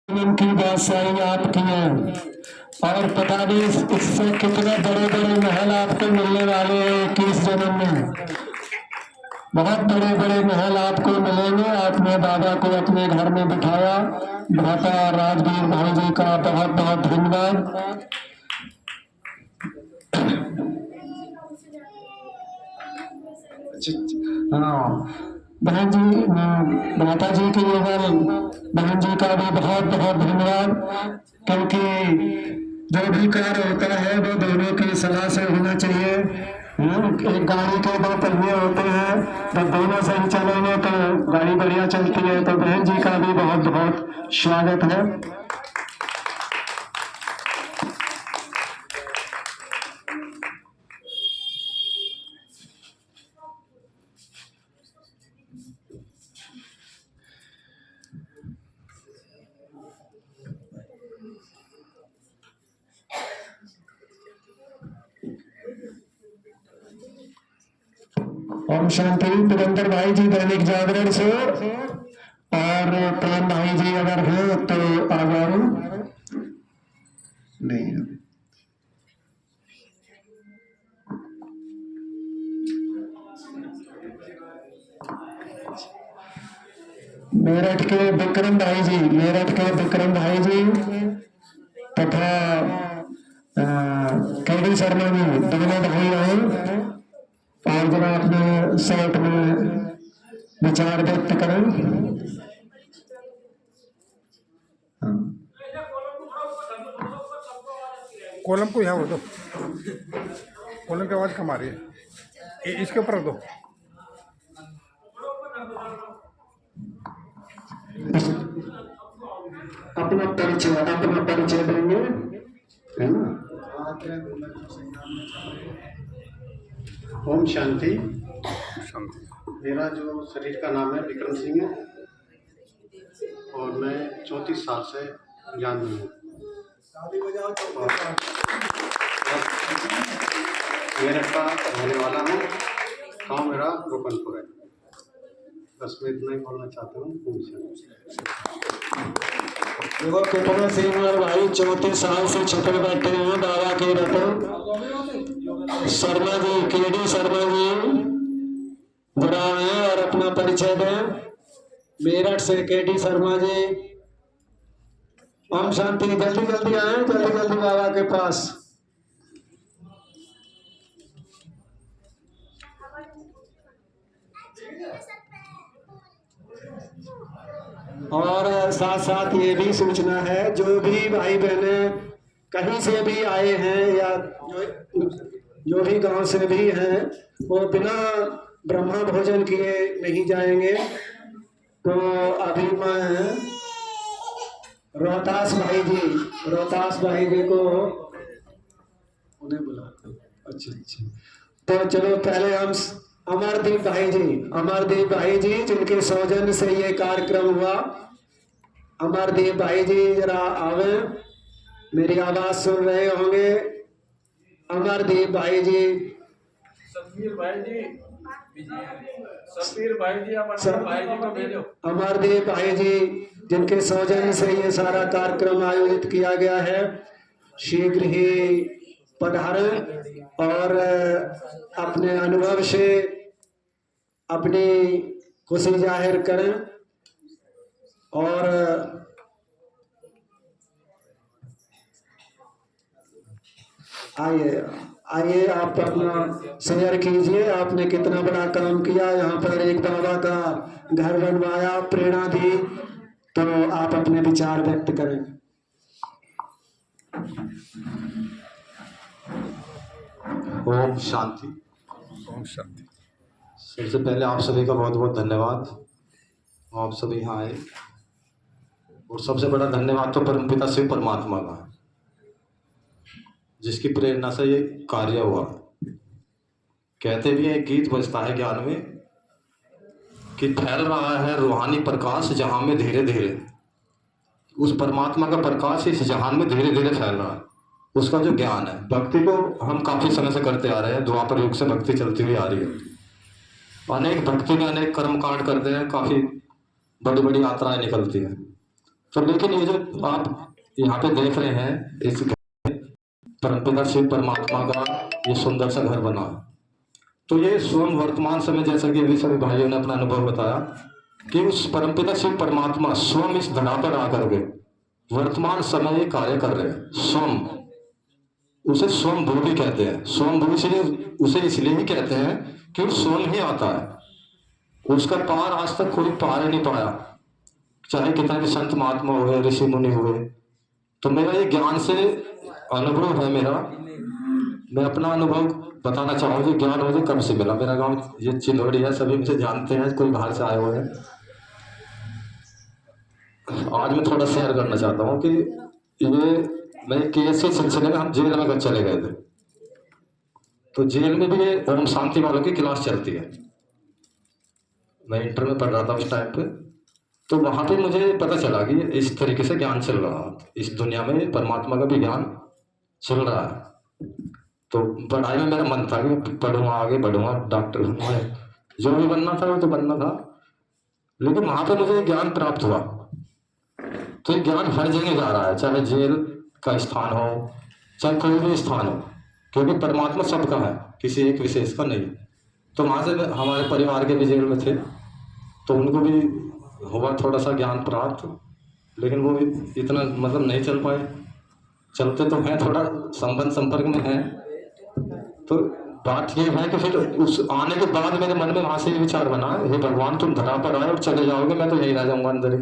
की बादशाही आपकी है और पता नहीं इससे कितने बड़े बड़े महल आपको मिलने वाले हैं 21 जन्म में। बहुत बड़े बड़े महल आपको मिलेंगे। आपने बाबा को अपने घर में बिठाया। भ्राता राजवीर भाई जी का बहुत बहुत धन्यवाद। हाँ बहन जी, माता जी के एवं बहन जी का भी बहुत बहुत धन्यवाद, क्योंकि जो भी कार्य होता है वो दोनों की सलाह से होना चाहिए। एक गाड़ी के दो पहिए होते हैं, जब दोनों सही चलेंगे तो गाड़ी बढ़िया चलती है। तो बहन जी का भी बहुत बहुत स्वागत है। ओम शांति। पुरंदर भाई जी दैनिक जागरण से और प्रेम भाई जी अगर हैं तो आ जाओ। नहीं मेरठ के विक्रम भाई जी, मेरठ के विक्रम भाई जी तथा केडी शर्मा जी, दोनों भाई आए और जरा अपने शर्ट में विचार व्यक्त करें। कॉलम को यहाँ दो, कॉलम की आवाज कम आ रही है, इसके ऊपर रख दो। अपना परिचय देंगे, है ना। ओम शांति। मेरा जो शरीर का नाम है विक्रम सिंह है और मैं 34 साल से ज्ञान में हूँ। मेरठ का रहने वाला हूँ। गाँव मेरा गोपनपुर है। बस मैं इतना ही बोलना चाहता हूँ। ओम शांति। देखो कितने सीनियर भाई 34 साल से छुपे बैठे हैं बाबा के रतन। शर्मा जी, केडी शर्मा जी जरा आए और अपना परिचय दें। मेरठ से केडी शर्मा जी। ओम शांति। जल्दी जल्दी आए, जल्दी जल्दी बाबा के पास। और साथ साथ ये भी सूचना है, जो भी भाई बहने कहीं से भी आए हैं या जो भी गांव से भी हैं, वो बिना ब्रह्मा भोजन किए नहीं जाएंगे। तो अभी मैं रोहतास भाई जी को उन्हें बुलाता हूँ। अच्छा, तो चलो पहले हम अमरदीप भाई जी जिनके सौजन्य से ये कार्यक्रम हुआ। अमरदीप भाई जी जरा आवे, मेरी आवाज सुन रहे होंगे। अमरदीप भाई जी, सतबीर भाई जी, को भेजो। अमरदीप भाई जी जिनके सौजन्य से ये सारा कार्यक्रम आयोजित किया गया है, शीघ्र ही पधारें और अपने अनुभव से अपनी खुशी जाहिर करें। और आइए आप अपना शेयर कीजिए। आपने कितना बड़ा काम किया, यहाँ पर एक बाबा का घर बनवाया, प्रेरणा दी, तो आप अपने विचार व्यक्त करें। ओम शांति। ओम शांति। सबसे पहले आप सभी का बहुत बहुत धन्यवाद। आप सभी यहाँ आए और सबसे बड़ा धन्यवाद तो परमपिता शिव परमात्मा का, जिसकी प्रेरणा से ये कार्य हुआ। कहते भी एक गीत बजता है ज्ञान में कि फैल रहा है रूहानी प्रकाश जहां में धीरे धीरे। उस परमात्मा का प्रकाश इस जहान में धीरे धीरे फैल रहा है। उसका जो ज्ञान है, भक्ति को हम काफी समय से करते आ रहे हैं। द्वापर युग से भक्ति चलती हुई आ रही है। अनेक भक्ति में अनेक कर्म कांड करते हैं, काफी बड़ी बड़ी यात्राएं निकलती हैं। तो लेकिन ये जो आप यहाँ पे देख रहे हैं इस परमपिता शिव परमात्मा का ये सुंदर सा घर बना है। तो ये स्वयं वर्तमान समय, जैसा कि अभी सभी भाइयों ने अपना अनुभव बताया, कि उस परमपिता शिव परमात्मा स्वयं इस धरा पर आकर के वर्तमान समय ये कार्य कर रहे हैं। स्वयं, उसे स्वयं भू भी कहते हैं। स्वयं भू से उसे इसलिए ही कहते हैं कि वो स्वयं ही आता है। उसका पार आज तक कोई पार ही नहीं पाया, चाहे कितना भी संत महात्मा हुए, ऋषि मुनि हुए। तो मेरा ये ज्ञान से अनुभव है मेरा, मैं अपना अनुभव बताना चाहूँगा। ये ज्ञान मुझे कब से मिला। मेरा गांव ये चिंदौड़ी है, सभी मुझे जानते हैं, कोई बाहर से आए हुए हैं। आज मैं थोड़ा शेयर करना चाहता हूँ कि ये मैं केस के सिलसिले में हम जेल में चले गए थे। तो जेल में भी ये ओम शांति वालों की क्लास चलती है। मैं इंटर में पढ़ रहा था उस टाइम पे। तो वहां पे मुझे पता चला कि इस तरीके से ज्ञान चल रहा है, इस दुनिया में परमात्मा का भी ज्ञान चल रहा है। तो पढ़ाई में मेरा मन था कि पढ़ूंगा, आगे बढ़ूंगा, डॉक्टर बनूंगा, जो भी बनना था वो तो बनना था। लेकिन वहां पे मुझे ज्ञान प्राप्त हुआ। तो ये ज्ञान हर जगह जा रहा है, चाहे जेल का स्थान हो, चाहे कोई भी स्थान हो, क्योंकि परमात्मा सबका है, किसी एक विशेष का नहीं। तो वहां से हमारे परिवार के भी जेल में थे, तो उनको भी हुआ थोड़ा सा ज्ञान प्राप्त, लेकिन वो इतना मतलब नहीं चल पाए। चलते तो हैं, थोड़ा संबंध संपर्क में हैं। तो बात ये है कि फिर उस आने के बाद मेरे मन में वहां से विचार बना, हे भगवान तुम धरा पर आए और चले जाओगे, मैं तो यही रह जाऊंगा अंदर ही।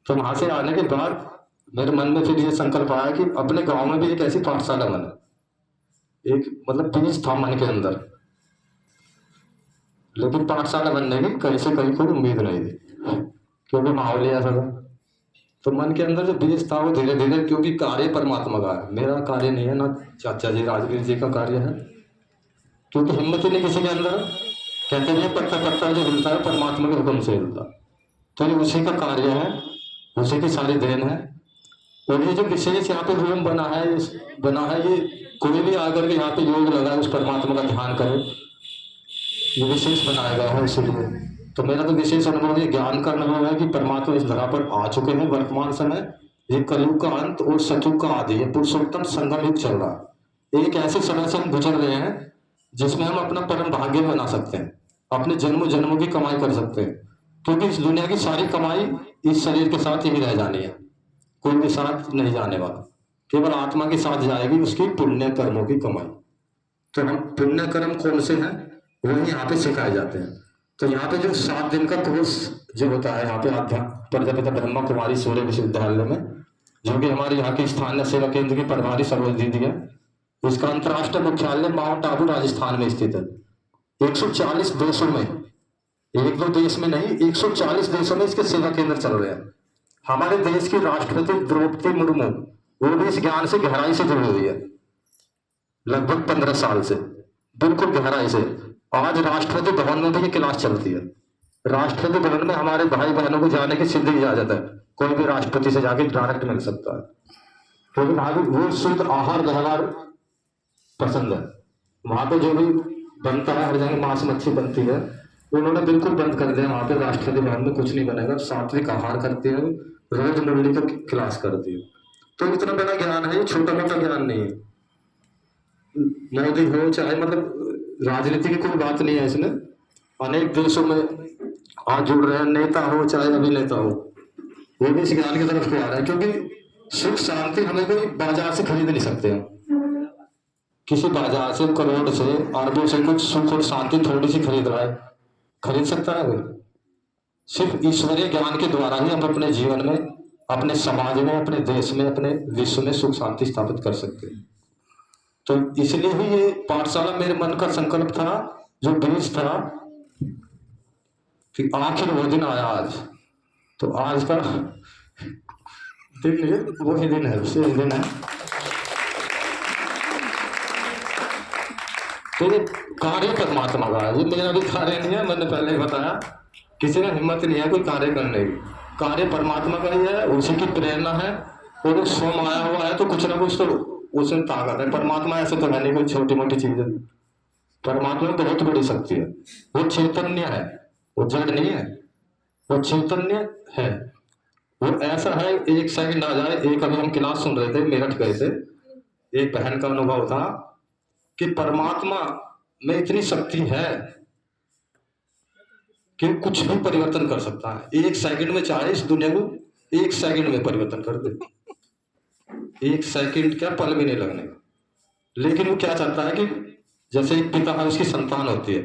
तो वहां से आने के बाद मेरे मन में फिर ये संकल्प आया कि अपने गांव में भी एक ऐसी पाठशाला बने। एक मतलब बीज था मन के अंदर, लेकिन पाठशाला बनने की कहीं से कहीं कोई उम्मीद नहीं थी, क्योंकि माहौल ही ऐसा था। तो मन के अंदर जो बीज था वो धीरे धीरे, क्योंकि कार्य परमात्मा का है, मेरा कार्य नहीं है, ना चाचा जी राजवीर जी का कार्य है, क्योंकि हिम्मत ही नहीं किसी के अंदर। कहते हैं पत्ता पत्ता जो हिलता है परमात्मा के हुक्म से हिलता। तो ये उसी का कार्य है, उसी की सारी देन है। और ये जो विशेष यहाँ पे रूम बना है ये कोई भी आकर के यहाँ पे योग लगाए, उस परमात्मा का ध्यान करे, ये विशेष बनाया गया है इसलिए। तो मेरा तो विशेष अनुभव, ये ज्ञान का अनुभव है कि परमात्मा इस धरा पर आ चुके हैं वर्तमान समय। ये कलयुग का अंत और सतयुग का आदि, ये पुरुषोत्तम संगम युग चल रहा है। एक ऐसे समय से हम गुजर रहे हैं जिसमें हम अपना परम भाग्य बना सकते हैं, अपने जन्मों जन्मों की कमाई कर सकते हैं, क्योंकि इस दुनिया की सारी कमाई इस शरीर के साथ ही रह जानी है, कोई भी साथ नहीं जाने वाला, केवल आत्मा के साथ जाएगी उसकी पुण्य कर्मों की कमाई। तो हम पुण्य कर्म कौन से हैं वही यहाँ पे सिखाए जाते हैं। तो यहाँ पे जो 7 दिन का कोर्स जो होता है यहाँ पे प्रजापिता ब्रह्मा कुमारी सूर्य विश्वविद्यालय में, जो कि हमारे यहाँ की स्थानीय सेवा केंद्र की प्रभारी सरोज दीदी है, इसका अंतर्राष्ट्रीय मुख्यालय माउंट आबू राजस्थान में स्थित है। 140 देशों में, एक दो देश में नहीं, 140 देशों में इसके सेवा केंद्र चल रहे हैं। हमारे देश की राष्ट्रपति द्रौपदी मुर्मू, वो भी इस ज्ञान से गहराई से जुड़ी हुई है, लगभग 15 साल से, बिल्कुल गहराई से। आज राष्ट्रपति भवन में भी ये क्लास चलती है। राष्ट्रपति भवन में हमारे भाई बहनों को जाने की सीधी इजाजत है, कोई भी राष्ट्रपति से जाके डायरेक्ट मिल सकता है, क्योंकि वहां वो शुद्ध आहार व्यवहार पसंद है। वहां पे जो भी बनता है, हर जगह मांस मच्छी बनती है, उन्होंने बिल्कुल बंद कर दिया। वहां पे राष्ट्रपति भवन में कुछ नहीं बनेगा, सात्विक आहार करते हैं, रोज मुरली का क्लास करती है। तो इतना बड़ा ज्ञान है, ये छोटा मोटा ज्ञान नहीं है। मोदी हो चाहे, मतलब राजनीति की कोई बात नहीं है इसमें, अनेक देशों में आज जुड़ रहे हैं, नेता हो चाहे अभिनेता हो, वो भी इस ज्ञान की तरफ आ रहा है, क्योंकि सुख शांति हमें कोई बाजार से खरीद नहीं सकते हैं। किसी बाजार से करोड़ से अरबों से कुछ सुख और शांति थोड़ी सी खरीद रहा है, खरीद सकता है कोई? सिर्फ ईश्वरीय ज्ञान के द्वारा ही हम अपने जीवन में, अपने समाज में, अपने देश में, अपने विश्व में सुख शांति स्थापित कर सकते हैं। तो इसलिए ही ये पाठशाला मेरे मन का संकल्प था, जो बीज था, कि आखिर वो दिन आया आज। तो आज का दिन वही दिन है, विशेष दिन है। तो ये कार्य परमात्मा का है, ये मेरा भी कार्य नहीं है। मैंने पहले बताया, किसी में हिम्मत नहीं है कोई कार्य करने की, कार्य परमात्मा का ही है, उसी की प्रेरणा है। और वो स्वयं आया हुआ है तो कुछ ना कुछ तो उसमें ताकत है। परमात्मा ऐसे तो है नहीं कोई छोटी मोटी चीज है, परमात्मा में बहुत बड़ी शक्ति है। वो चैतन्य है, वो जड़ नहीं है, वो चैतन्य है। वो ऐसा है, एक सेकंड आ जाए। एक अभी हम क्लास सुन रहे थे, मेरठ गए थे, एक बहन का अनुभव था कि परमात्मा में इतनी शक्ति है कि कुछ भी परिवर्तन कर सकता है। एक सेकंड में चाहे इस दुनिया को एक सेकंड में परिवर्तन कर दे, एक सेकंड क्या, पल भी नहीं लगने का। लेकिन वो क्या चाहता है कि जैसे एक पिता है, उसकी संतान होती है,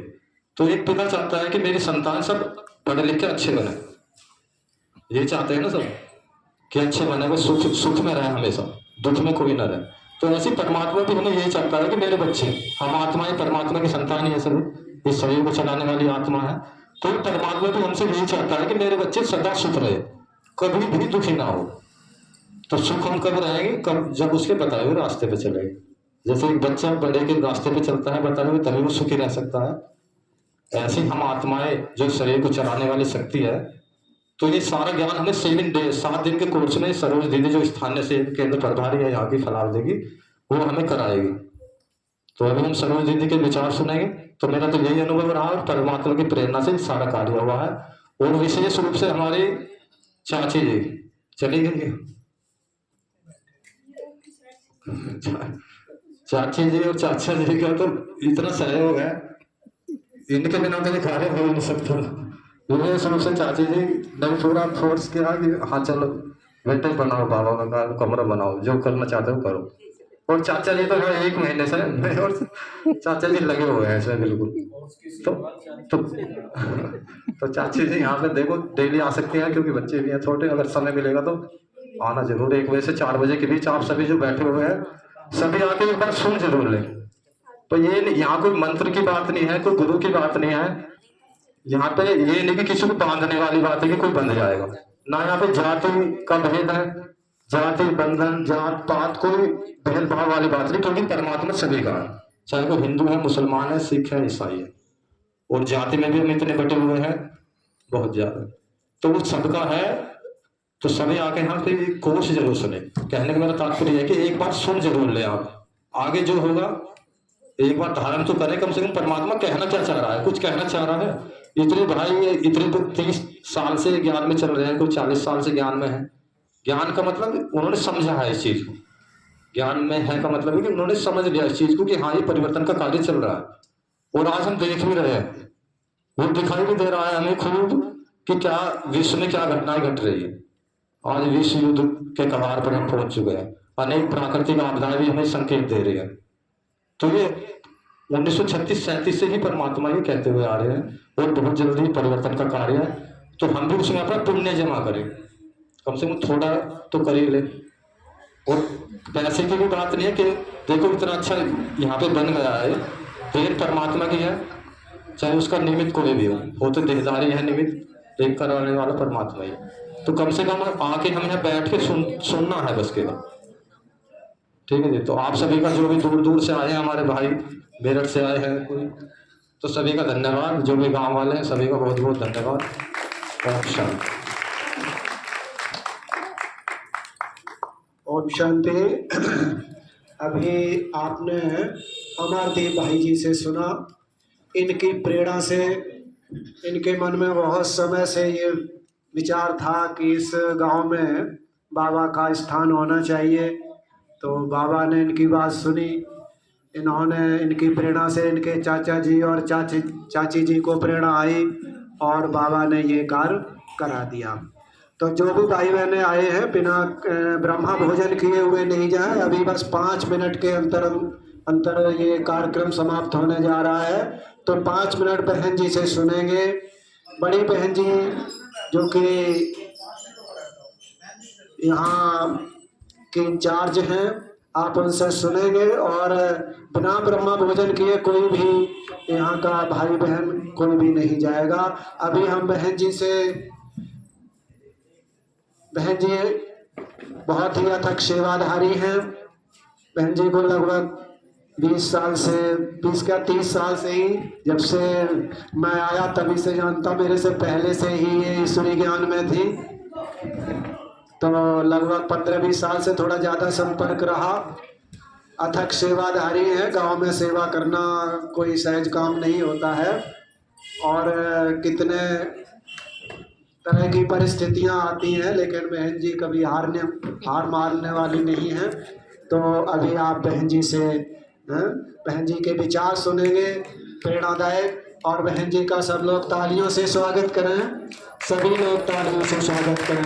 तो एक पिता चाहता है कि मेरी संतान सब पढ़े लिख के अच्छे बने। ये चाहते हैं ना सब कि अच्छे बने, वो सुख सुख में रहे, हमेशा दुख में कोई ना रहे। तो ऐसी परमात्मा भी हमें यही चाहता है कि मेरे बच्चे, हम आत्मा ही परमात्मा की संतान ही है सभी, इस शरीर को चलाने वाली आत्मा है। तो परमात्मा भी हमसे यही चाहता है कि मेरे बच्चे सदा सुख रहे, कभी भी दुखी ना हो। तो सुख हम कब रहेंगे, कब, जब उसके बताए हुए रास्ते पे चलेंगे। जैसे एक बच्चा बड़े के रास्ते पे चलता है बताए हुए, तभी वो सुखी रह सकता है। ऐसे हम आत्माएं जो शरीर को चलाने वाली शक्ति है, तो ये सारा ज्ञान हमें 7 डे 7 दिन के कोर्स में सरोज दीदी जो स्थानीय सेवा केंद्र प्रभारी है यहाँ की फलार देगी, वो हमें कराएगी। तो अभी हम सरोज दीदी के विचार सुनेंगे। तो मेरा तो यही अनुभव रहा और परमात्मा की प्रेरणा से सारा कार्य हुआ है। और विशेष रूप से हमारी चाची जी चली गई, चाची जी और चाचा जी का तो इतना सहयोग है, इनके बिना तो ये कार्य हो नहीं सकता। विशेष रूप से चाची जी ने पूरा फोर्स किया कि हाँ चलो बेटे बनाओ, बाबा का कमरा बनाओ, जो करना चाहते हो करो। और चाचा जी तो 1 महीने से और चाचा जी लगे हुए हैं इसमें बिल्कुल। तो चाची जी यहाँ पे देखो डेली आ सकते हैं, क्योंकि बच्चे भी हैं छोटे, अगर समय मिलेगा तो आना जरूर। 1 बजे से 4 बजे के बीच आप सभी जो बैठे हुए हैं सभी आके एक बार सुन जरूर लें। तो ये यहाँ कोई मंत्र की बात नहीं है, कोई गुरु की बात नहीं है। यहाँ पे ये नहीं कि किसी को बांधने वाली बात है कि कोई बंध जाएगा ना। यहाँ पे जाति का भेद है, जाति बंधन जात पात कोई भेदभाव वाली बात नहीं, क्योंकि परमात्मा सभी का है, चाहे वो हिंदू है, मुसलमान है, सिख है, ईसाई है। और जाति में भी हम इतने बटे हुए हैं बहुत ज्यादा, तो वो सबका है। तो सभी आके यहाँ पे कोर्स जरूर सुने। कहने का मेरा तात्पर्य है कि एक बार सुन जरूर ले आप, आगे जो होगा एक बार धारण तो करें, कम से कम परमात्मा कहना क्या चाह रहा है, कुछ कहना चाह रहा है। इतने भाई इतने तो 30 साल से ज्ञान में चल रहे हैं, कोई 40 साल से ज्ञान में है। ज्ञान का मतलब उन्होंने समझा है इस चीज को, ज्ञान में है का मतलब है कि उन्होंने समझ लिया इस चीज को कि हाँ ये परिवर्तन का कार्य चल रहा है। और आज हम देख भी रहे हैं, वो दिखाई भी दे रहा है हमें खुद कि क्या विश्व में क्या घटनाएं घट रही है। आज विश्व युद्ध के कगार पर हम पहुंच चुके हैं, अनेक प्राकृतिक आपदाएं भी हमें संकेत दे रही है। तो ये 1936-37 से ही परमात्मा ये कहते हुए आ रहे हैं, और बहुत जल्दी परिवर्तन का कार्य है। तो हम भी उसमें अपना पुण्य जमा करें, कम से कम थोड़ा तो कर ही ले। और पैसे की भी बात नहीं है कि देखो इतना अच्छा यहाँ पे बन गया है, देन परमात्मा की है, चाहे उसका निमित्त कोई भी हो तो देहदारी है, निमित्त एक करवाने वाला परमात्मा ही। तो कम से कम आके हम यहाँ बैठ के सुनना है बस केवल, ठीक है जी। तो आप सभी का जो भी दूर दूर से आए हैं, हमारे भाई मेरठ से आए हैं कोई, तो सभी का धन्यवाद। जो भी गांव वाले हैं सभी का बहुत बहुत धन्यवाद। ओम शांति। ओम शांति। अभी आपने अमरदीप भाई जी से सुना, इनकी प्रेरणा से, इनके मन में बहुत समय से ये विचार था कि इस गांव में बाबा का स्थान होना चाहिए। तो बाबा ने इनकी बात सुनी, इन्होंने इनकी प्रेरणा से इनके चाचा जी और चाची जी को प्रेरणा आई और बाबा ने ये कार्य करा दिया। तो जो भी भाई बहने आए हैं बिना ब्रह्मा भोजन किए हुए नहीं जाए। अभी बस 5 मिनट के अंतर ये कार्यक्रम समाप्त होने जा रहा है। तो 5 मिनट बहन जी से सुनेंगे। बड़ी बहन जी जो कि यहाँ के इंचार्ज हैं, आप उनसे सुनेंगे। और बिना ब्रह्मा भोजन किए कोई भी यहाँ का भाई बहन कोई भी नहीं जाएगा। अभी हम बहन जी से, बहन जी बहुत ही अथक सेवाधारी हैं। बहन जी को लगभग 20 साल से 30 साल से ही, जब से मैं आया तभी से जानता, मेरे से पहले से ही ये ईश्वरी ज्ञान में थी। तो लगभग 15-20 साल से थोड़ा ज़्यादा संपर्क रहा। अथक सेवाधारी है। गांव में सेवा करना कोई सहज काम नहीं होता है। और कितने तरह की परिस्थितियां आती हैं, लेकिन बहन जी कभी हार मारने वाली नहीं है। तो अभी आप बहन जी से बहन जी के विचार सुनेंगे प्रेरणादायक, और बहन जी का सब लोग तालियों से स्वागत करें, सभी लोग तालियों से स्वागत करें।